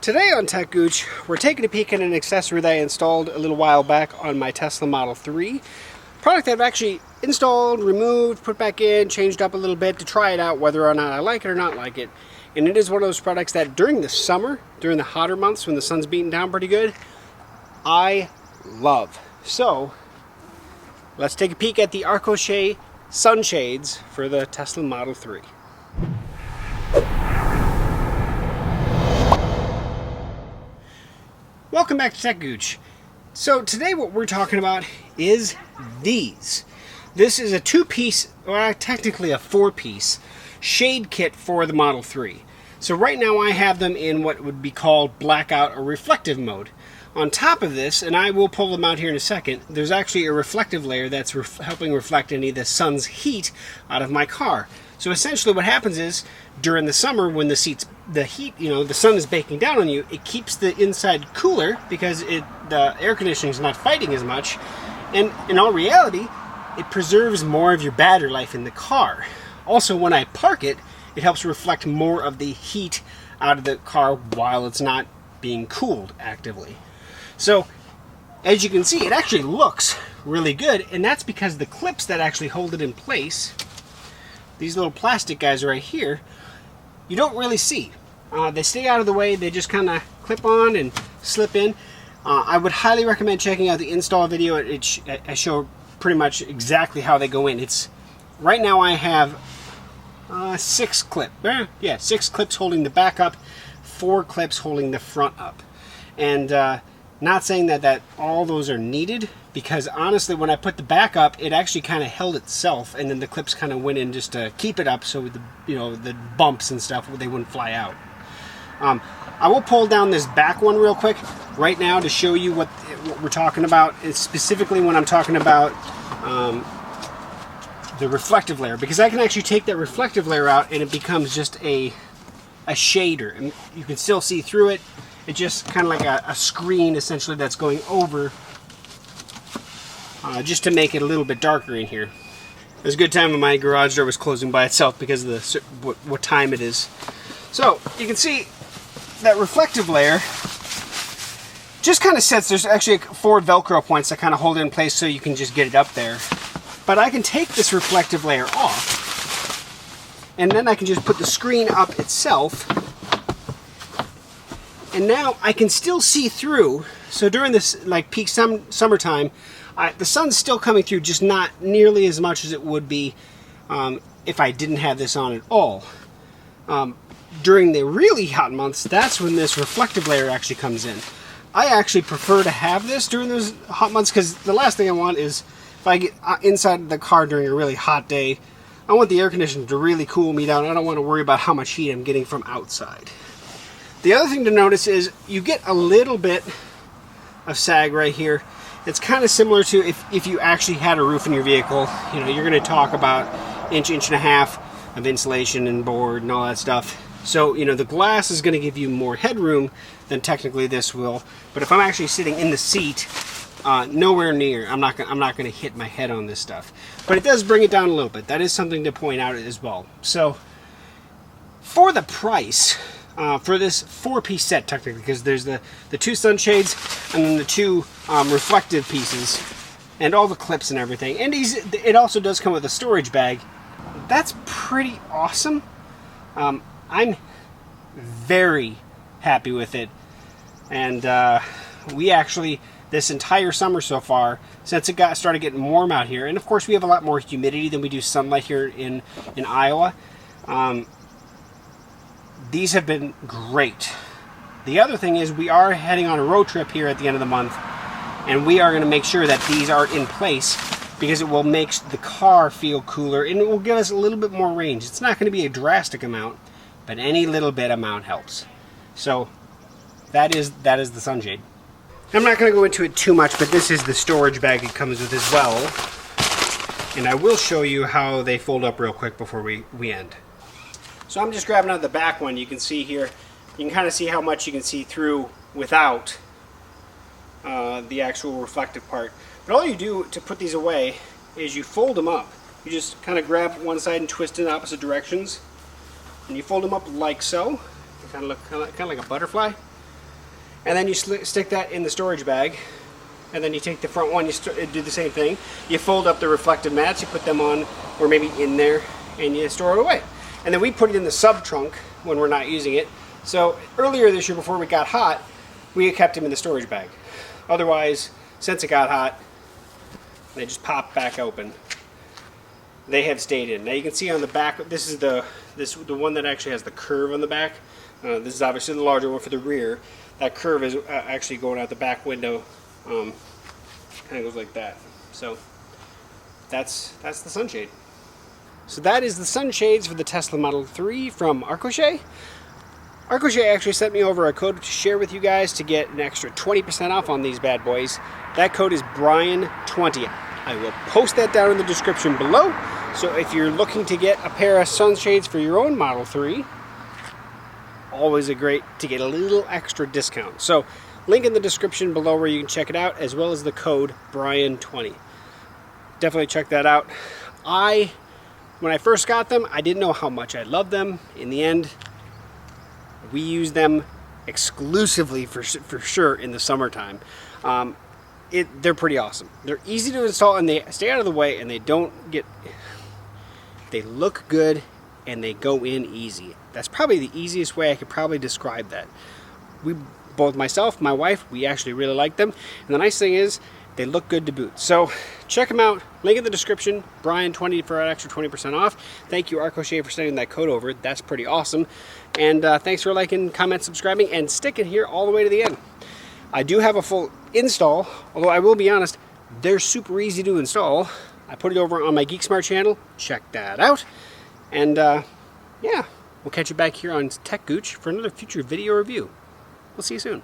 Today on techgooch, we're taking a peek at an accessory that I installed a little while back on my Tesla Model 3. Product that I've actually installed, removed, put back in, changed up a little bit to try it out whether or not I like it or not like it. And it is one of those products that during the summer, during the hotter months when the sun's beating down pretty good, I love. So, let's take a peek at the Arcoche Sunshades for the Tesla Model 3. Welcome back to techgooch. So today what we're talking about is these. This is a two-piece, well technically a four-piece, shade kit for the Model 3. So right now I have them in what would be called blackout or reflective mode. On top of this, and I will pull them out here in a second, there's actually a reflective layer that's helping reflect any of the sun's heat out of my car. So essentially what happens is, during the summer when the sun is baking down on you, it keeps the inside cooler because the air conditioning is not fighting as much. And in all reality, it preserves more of your battery life in the car. Also, when I park it, it helps reflect more of the heat out of the car while it's not being cooled actively. So, as you can see, it actually looks really good, and that's because the clips that actually hold it in place, these little plastic guys right here, you don't really see. They stay out of the way, they just kind of clip on and slip in. I would highly recommend checking out the install video. I show pretty much exactly how they go in. Right now I have 6 clips holding the back up, 4 clips holding the front up. And not saying that all those are needed, because honestly when I put the back up, it actually kind of held itself, and then the clips kind of went in just to keep it up so the bumps and stuff, they wouldn't fly out. I will pull down this back one real quick right now to show you what we're talking about. It's specifically when I'm talking about the reflective layer, because I can actually take that reflective layer out and it becomes just a shader, and you can still see through it. It's just kind of like a screen essentially that's going over, just to make it a little bit darker in here. It was a good time when my garage door was closing by itself because of what time it is. So you can see that reflective layer just kind of sits. There's actually 4 Velcro points that kind of hold it in place so you can just get it up there. But I can take this reflective layer off, and then I can just put the screen up itself. And now I can still see through. So during this peak summertime, the sun's still coming through, just not nearly as much as it would be if I didn't have this on at all. During the really hot months, that's when this reflective layer actually comes in. I actually prefer to have this during those hot months, because the last thing I want is, if I get inside the car during a really hot day, I want the air conditioner to really cool me down. I don't want to worry about how much heat I'm getting from outside. The other thing to notice is you get a little bit of sag right here. It's kind of similar to if you actually had a roof in your vehicle. You're going to talk about inch and a half of insulation and board and all that stuff. So, the glass is going to give you more headroom than technically this will. But if I'm actually sitting in the seat, nowhere near. I'm not going to hit my head on this stuff. But it does bring it down a little bit. That is something to point out as well. So, for the price, for this 4-piece set technically, because there's the 2 sunshades and then the 2 reflective pieces and all the clips and everything, and it also does come with a storage bag. That's pretty awesome. I'm very happy with it, and we actually, this entire summer so far, since it started getting warm out here, and of course we have a lot more humidity than we do sunlight here in Iowa, these have been great. The other thing is we are heading on a road trip here at the end of the month, and we are going to make sure that these are in place, because it will make the car feel cooler and it will give us a little bit more range. It's not going to be a drastic amount, but any little bit amount helps. So that is the sunshade. I'm not going to go into it too much, but this is the storage bag it comes with as well, and I will show you how they fold up real quick before we end. So I'm just grabbing out the back one. You can see here, you can kind of see how much you can see through without the actual reflective part. But all you do to put these away is you fold them up. You just kind of grab one side and twist in opposite directions, and you fold them up like so. They kind of look kind of like a butterfly. And then you stick that in the storage bag. And then you take the front one, you do the same thing. You fold up the reflective mats, you put them on, or maybe in there, and you store it away. And then we put it in the sub trunk when we're not using it. So earlier this year, before we got hot, we kept them in the storage bag. Otherwise, since it got hot, they just pop back open. They have stayed in. Now you can see on the back, this is the one that actually has the curve on the back. This is obviously the larger one for the rear. That curve is actually going out the back window. Kind of goes like that. So that's the sunshade. So that is the sunshades for the Tesla Model 3 from Arcoche. Arcoche actually sent me over a code to share with you guys to get an extra 20% off on these bad boys. That code is Brian20. I will post that down in the description below. So if you're looking to get a pair of sunshades for your own Model 3, always a great to get a little extra discount. So link in the description below where you can check it out, as well as the code Brian20. Definitely check that out. When I first got them, I didn't know how much I loved them. In the end, we use them exclusively for sure in the summertime. They're pretty awesome. They're easy to install, and they stay out of the way, and they look good, and they go in easy. That's probably the easiest way I could probably describe that. Both myself, my wife, we actually really like them. And the nice thing is, they look good to boot. So check them out. Link in the description. Brian20 for an extra 20% off. Thank you, Arcoche, for sending that code over. That's pretty awesome. And thanks for liking, comment, subscribing, and sticking here all the way to the end. I do have a full install, although I will be honest, they're super easy to install. I put it over on my GeekSmart channel. Check that out. And yeah, we'll catch you back here on techgooch for another future video review. We'll see you soon.